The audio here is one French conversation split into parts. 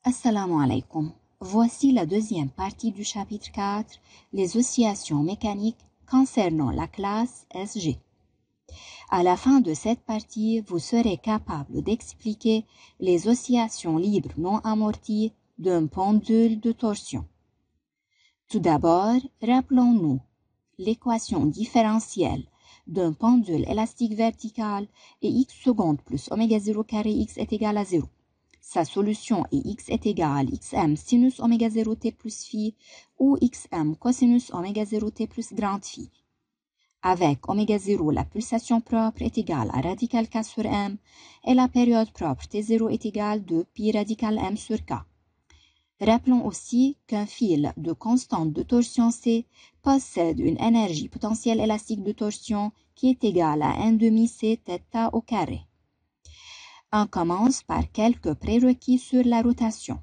Assalamu alaikum. Voici la deuxième partie du chapitre 4, les oscillations mécaniques concernant la classe SG. À la fin de cette partie, vous serez capable d'expliquer les oscillations libres non amorties d'un pendule de torsion. Tout d'abord, rappelons-nous l'équation différentielle d'un pendule élastique vertical et x secondes plus oméga 0 carré x est égal à 0. Sa solution est x est égal à xm sinus oméga 0 t plus phi ou xm cosinus oméga 0 t plus grande phi. Avec oméga 0, la pulsation propre est égale à radical k sur m et la période propre t0 est égale à 2 pi radical m sur k. Rappelons aussi qu'un fil de constante de torsion C possède une énergie potentielle élastique de torsion qui est égale à 1/2 c θ au carré. On commence par quelques prérequis sur la rotation.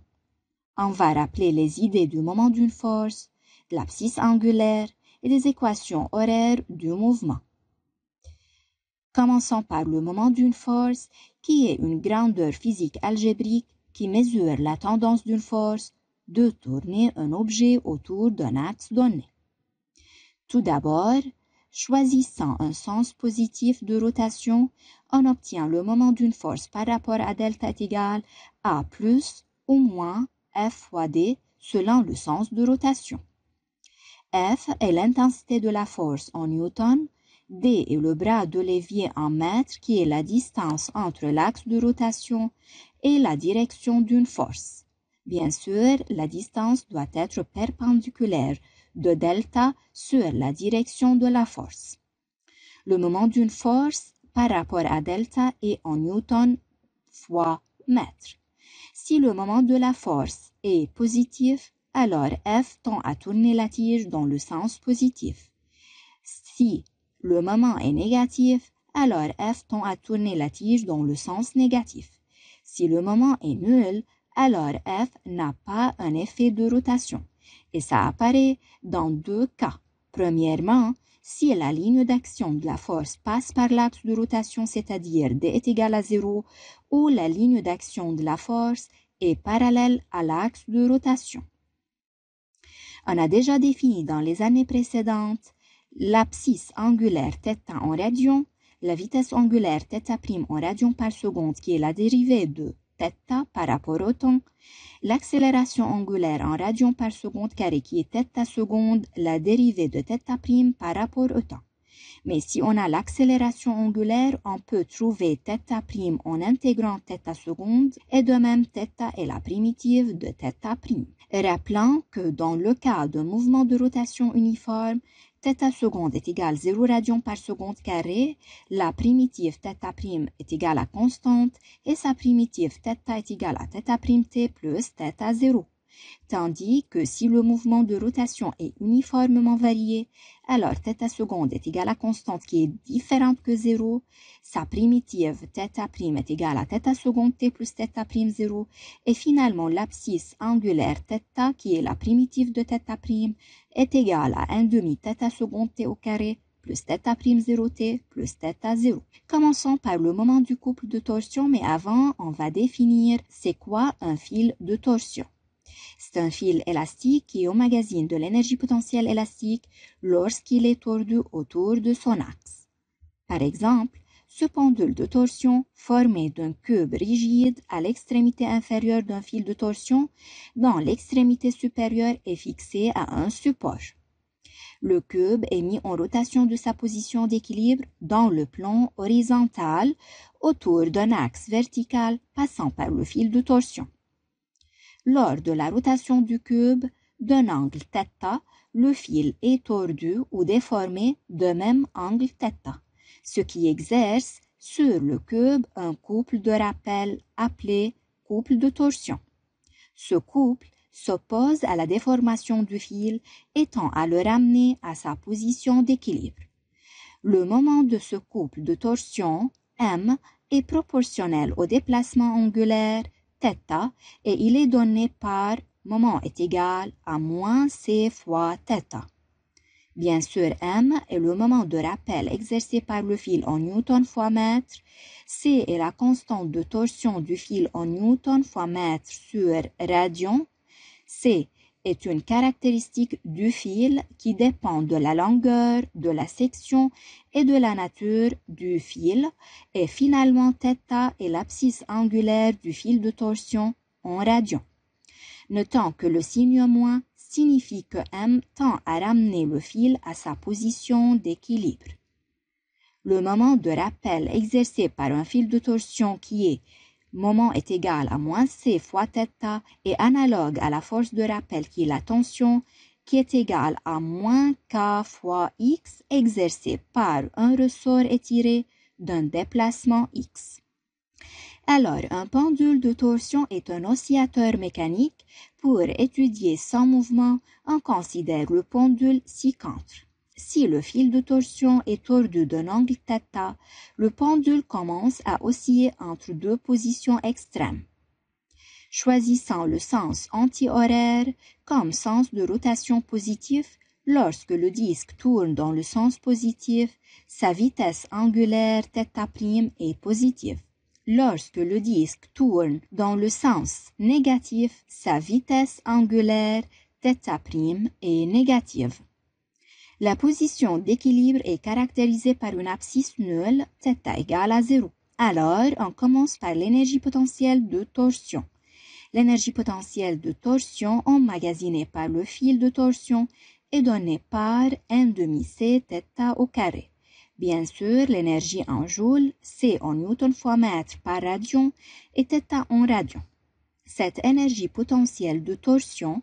On va rappeler les idées du moment d'une force, de l'abscisse angulaire et des équations horaires du mouvement. Commençons par le moment d'une force qui est une grandeur physique algébrique qui mesure la tendance d'une force de tourner un objet autour d'un axe donné. Tout d'abord, choisissant un sens positif de rotation, on obtient le moment d'une force par rapport à delta est égal à plus ou moins F fois D selon le sens de rotation. F est l'intensité de la force en newton, D est le bras de levier en mètres qui est la distance entre l'axe de rotation et la direction d'une force. Bien sûr, la distance doit être perpendiculaire de delta sur la direction de la force. Le moment d'une force par rapport à delta est en newton fois mètre. Si le moment de la force est positif, alors F tend à tourner la tige dans le sens positif. Si le moment est négatif, alors F tend à tourner la tige dans le sens négatif. Si le moment est nul, alors F n'a pas un effet de rotation. Et ça apparaît dans deux cas. Premièrement, si la ligne d'action de la force passe par l'axe de rotation, c'est-à-dire D est égal à 0, ou la ligne d'action de la force est parallèle à l'axe de rotation. On a déjà défini dans les années précédentes l'abscisse angulaire θ en radians, la vitesse angulaire θ' en radians par seconde qui est la dérivée de θ par rapport au temps, l'accélération angulaire en radians par seconde carré qui est θ seconde, la dérivée de θ' par rapport au temps. Mais si on a l'accélération angulaire, on peut trouver θ' en intégrant θ seconde et de même θ est la primitive de θ'. Rappelons que dans le cas d'un mouvement de rotation uniforme, θ seconde est égal à 0 radian par seconde carré, la primitive θ' est égale à constante et sa primitive θ est égale à θ't plus θ0. Tandis que si le mouvement de rotation est uniformément varié, alors θ seconde est égale à constante qui est différente que 0, sa primitive θ' est égale à θ seconde t plus θ'0, et finalement l'abscisse angulaire θ, qui est la primitive de θ', est égale à 1/2 θ seconde t au carré plus θ'0t plus θ0. Commençons par le moment du couple de torsion, mais avant, on va définir c'est quoi un fil de torsion. C'est un fil élastique qui emmagasine de l'énergie potentielle élastique lorsqu'il est tordu autour de son axe. Par exemple, ce pendule de torsion formé d'un cube rigide à l'extrémité inférieure d'un fil de torsion, dont l'extrémité supérieure est fixée à un support. Le cube est mis en rotation de sa position d'équilibre dans le plan horizontal autour d'un axe vertical passant par le fil de torsion. Lors de la rotation du cube d'un angle θ, le fil est tordu ou déformé de même angle θ, ce qui exerce sur le cube un couple de rappel appelé couple de torsion. Ce couple s'oppose à la déformation du fil et tend à le ramener à sa position d'équilibre. Le moment de ce couple de torsion, M, est proportionnel au déplacement angulaire θ et il est donné par moment est égal à moins c fois θ. Bien sûr, M est le moment de rappel exercé par le fil en newton fois mètre. C est la constante de torsion du fil en newton fois mètre sur radian. C est une caractéristique du fil qui dépend de la longueur, de la section et de la nature du fil. Et finalement, θ est l'abscisse angulaire du fil de torsion en radian. Notons que le signe moins signifie que M tend à ramener le fil à sa position d'équilibre. Le moment de rappel exercé par un fil de torsion qui est moment est égal à moins C fois θ est analogue à la force de rappel qui est la tension qui est égale à moins K fois X exercée par un ressort étiré d'un déplacement X. Alors, un pendule de torsion est un oscillateur mécanique. Pour étudier son mouvement, on considère le pendule ci-contre. Si le fil de torsion est tordu d'un angle θ, le pendule commence à osciller entre deux positions extrêmes. Choisissant le sens anti-horaire comme sens de rotation positif, lorsque le disque tourne dans le sens positif, sa vitesse angulaire θ' est positive. Lorsque le disque tourne dans le sens négatif, sa vitesse angulaire θ' est négative. La position d'équilibre est caractérisée par une abscisse nulle, θ égale à 0. Alors, on commence par l'énergie potentielle de torsion. L'énergie potentielle de torsion emmagasinée par le fil de torsion est donnée par 1/2c θ au carré. Bien sûr, l'énergie en joules, C en newton fois mètre par radian et θ en radian. Cette énergie potentielle de torsion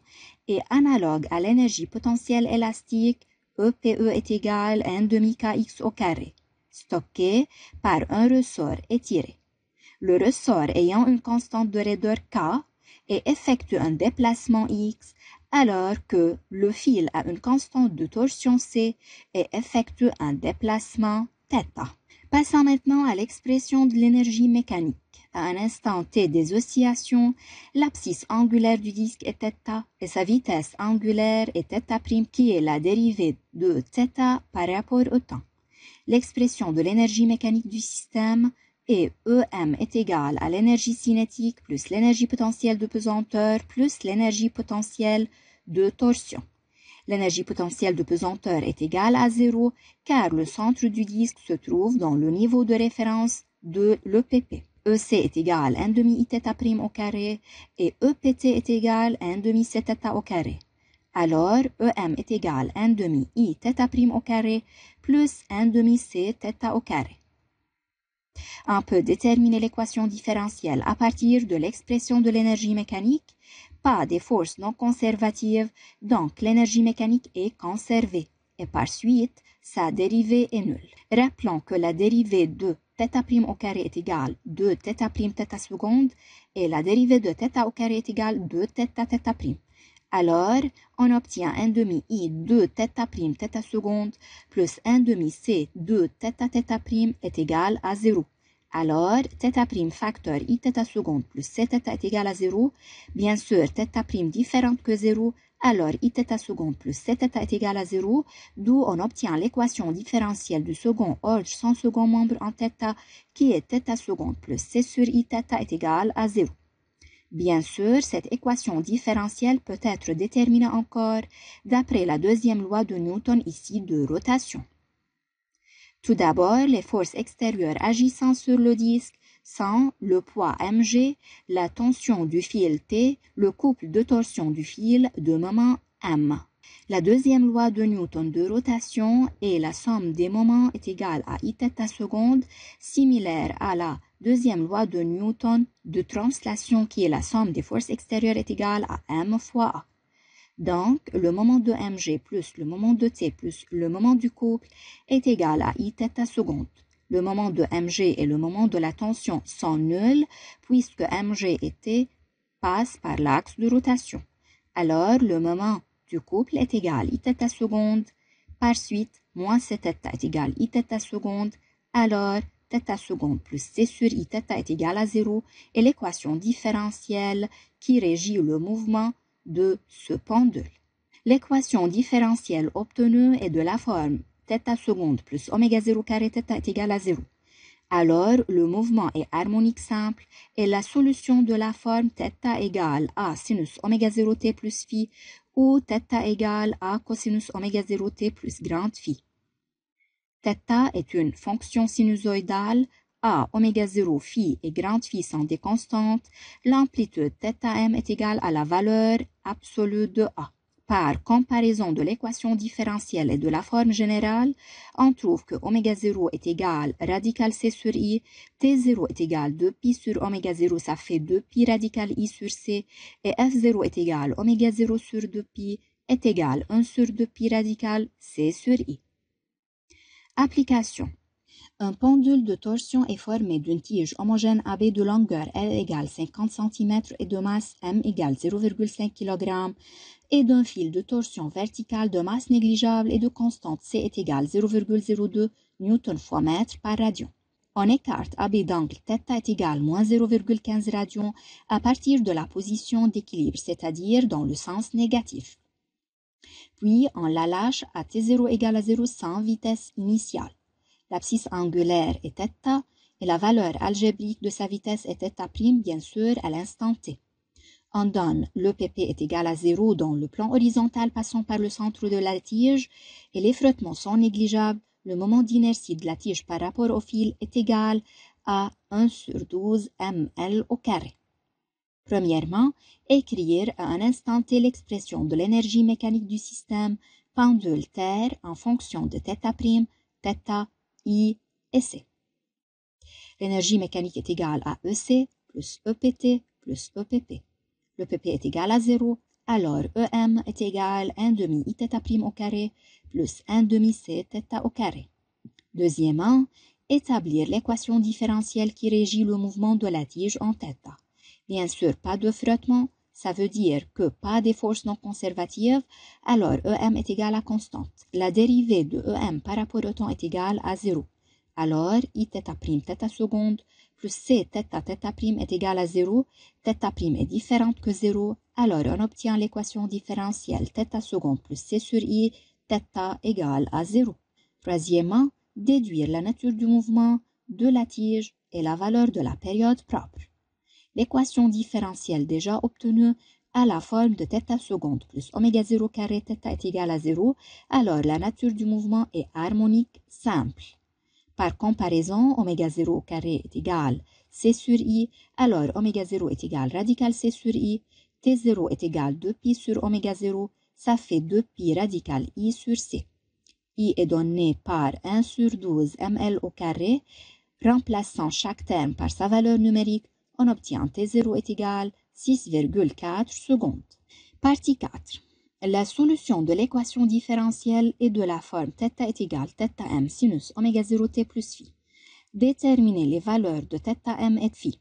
est analogue à l'énergie potentielle élastique, EPE est égal à 1/2kx au carré, stockée par un ressort étiré. Le ressort ayant une constante de raideur K et effectue un déplacement X, alors que le fil a une constante de torsion C et effectue un déplacement θ. Passons maintenant à l'expression de l'énergie mécanique. À un instant T des oscillations, l'abscisse angulaire du disque est θ et sa vitesse angulaire est θ' qui est la dérivée de θ par rapport au temps. L'expression de l'énergie mécanique du système est EM est égal à l'énergie cinétique plus l'énergie potentielle de pesanteur plus l'énergie potentielle de torsion. L'énergie potentielle de pesanteur est égale à 0 car le centre du disque se trouve dans le niveau de référence de l'EPP. EC est égal à 1/2 Iθ' au carré et EPT est égal à 1/2 au carré. Alors, EM est égal à 1/2 au carré plus 1/2 au carré. On peut déterminer l'équation différentielle à partir de l'expression de l'énergie mécanique, pas des forces non conservatives, donc l'énergie mécanique est conservée, et par suite, sa dérivée est nulle. Rappelons que la dérivée de θ' au carré est égale 2θ' seconde, et la dérivée de θ au carré est égale 2θ'. Alors, on obtient 1/2i 2θ' seconde plus 1/2c 2θ' est égal à 0. Alors, θ' facteur i'θ seconde plus cθ est égal à 0. Bien sûr, θ' différente que 0, alors i'θ seconde plus cθ est égal à 0, d'où on obtient l'équation différentielle du second ordre sans second membre en θ, qui est θ seconde plus c sur i'θ est égal à 0. Bien sûr, cette équation différentielle peut être déterminée encore d'après la deuxième loi de Newton ici de rotation. Tout d'abord, les forces extérieures agissant sur le disque sont le poids mg, la tension du fil T, le couple de torsion du fil de moment m. La deuxième loi de Newton de rotation est la somme des moments est égale à i'θ seconde, similaire à la deuxième loi de Newton de translation qui est la somme des forces extérieures est égale à m fois a. Donc, le moment de mg plus le moment de t plus le moment du couple est égal à i'θ seconde. Le moment de mg et le moment de la tension sont nuls puisque mg et t passent par l'axe de rotation. Alors, le moment du couple est égal à i'θ seconde. Par suite, moins cθ est égal à i'θ seconde. Alors, θ seconde plus c sur i'θ est égal à 0 et l'équation différentielle qui régit le mouvement de ce pendule. L'équation différentielle obtenue est de la forme θ seconde plus oméga 0 carré θ est égal à 0. Alors, le mouvement est harmonique simple et la solution de la forme θ égale à sinus oméga 0 t plus phi ou θ égale à cosinus oméga 0 t plus grande phi. θ est une fonction sinusoïdale, a oméga 0 phi et grande phi sont des constantes, l'amplitude θm est égale à la valeur absolue de a. Par comparaison de l'équation différentielle et de la forme générale, on trouve que oméga 0 est égal radical c sur i, t0 est égal 2pi sur oméga 0, ça fait 2pi radical i sur c, et f0 est égal oméga 0 sur 2pi est égal 1 sur 2pi radical c sur i. Application. Un pendule de torsion est formé d'une tige homogène AB de longueur L égale 50 cm et de masse M égale 0,5 kg et d'un fil de torsion verticale de masse négligeable et de constante C est égale 0,02 Newton fois mètre par radion. On écarte AB d'angle θ est égal moins 0,15 radion à partir de la position d'équilibre, c'est-à-dire dans le sens négatif. Puis on la lâche à T0 égale à 0 sans vitesse initiale. L'abscisse angulaire est θ et la valeur algébrique de sa vitesse est θ', bien sûr, à l'instant t. On donne le pp est égal à 0 dans le plan horizontal passant par le centre de la tige et les frottements sont négligeables. Le moment d'inertie de la tige par rapport au fil est égal à 1 sur 12 ml au carré. Premièrement, écrire à un instant t l'expression de l'énergie mécanique du système pendule-terre en fonction de θ', θ, I et C. L'énergie mécanique est égale à EC plus EPT plus EPP. Le PP est égal à 0, alors EM est égal à 1 demi Iθ' au carré plus 1 demi C θ au carré. Deuxièmement, établir l'équation différentielle qui régit le mouvement de la tige en θ. Bien sûr, pas de frottement, ça veut dire que pas des forces non conservatives, alors EM est égal à constante. La dérivée de EM par rapport au temps est égale à 0. Alors, Iθ' θ seconde plus C θ θ' est égal à 0. θ' est différente que 0. Alors, on obtient l'équation différentielle θ seconde plus C sur I, θ égale à 0. Troisièmement, déduire la nature du mouvement de la tige et la valeur de la période propre. L'équation différentielle déjà obtenue a la forme de θ seconde plus oméga 0 carré θ est égal à 0, alors la nature du mouvement est harmonique simple. Par comparaison, oméga 0 au carré est égal C sur I, alors oméga 0 est égal radical C sur I, T0 est égal 2pi sur oméga 0, ça fait 2pi radical I sur C. I est donné par 1 sur 12 ml au carré, remplaçant chaque terme par sa valeur numérique, on obtient T0 est égal 6,4 secondes. Partie 4. La solution de l'équation différentielle est de la forme θ est égal θm sinus oméga 0 t plus phi. Déterminer les valeurs de θm et phi.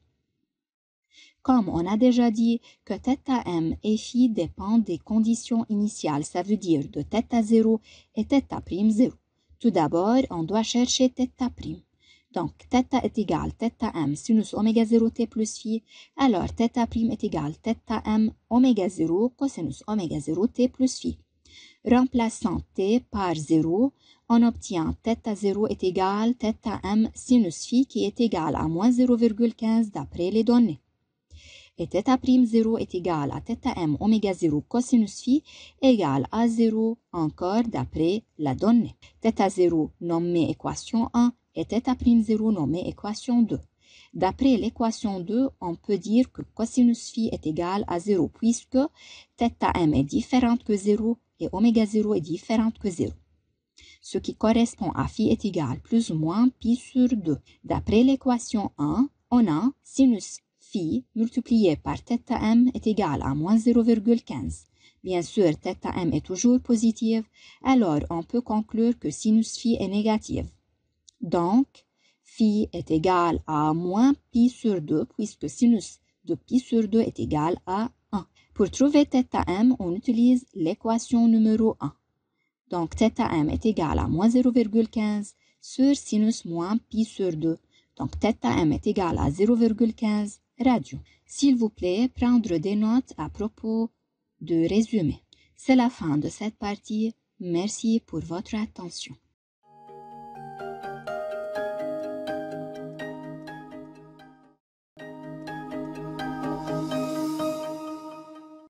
Comme on a déjà dit que θm et phi dépendent des conditions initiales, ça veut dire de θ0 et θ'0. Tout d'abord, on doit chercher θ'. Donc, θ est égal θm sinus oméga 0 t plus phi, alors θ' est égal θm oméga 0 cosinus oméga 0 t plus phi. Remplaçant t par 0, on obtient θ0 est égal θm sinus phi qui est égal à moins 0,15 d'après les données. Et θ'0 est égal à θm oméga 0 cosinus phi égal à 0 encore d'après la donnée. θ0 nommé équation 1 et θ'0 nommé équation 2. D'après l'équation 2, on peut dire que cosinus phi est égal à 0 puisque θm est différente que 0 et oméga 0 est différente que 0. Ce qui correspond à phi est égal plus ou moins pi sur 2. D'après l'équation 1, on a sinus phi multiplié par θm est égal à moins 0,15. Bien sûr, θm est toujours positive, alors on peut conclure que sinus phi est négative. Donc, phi est égal à moins pi sur 2 puisque sinus de pi sur 2 est égal à 1. Pour trouver θm, on utilise l'équation numéro 1. Donc, θm est égal à moins 0,15 sur sinus moins pi sur 2. Donc, θm est égal à 0,15 radians. S'il vous plaît, prendre des notes à propos de résumé. C'est la fin de cette partie. Merci pour votre attention.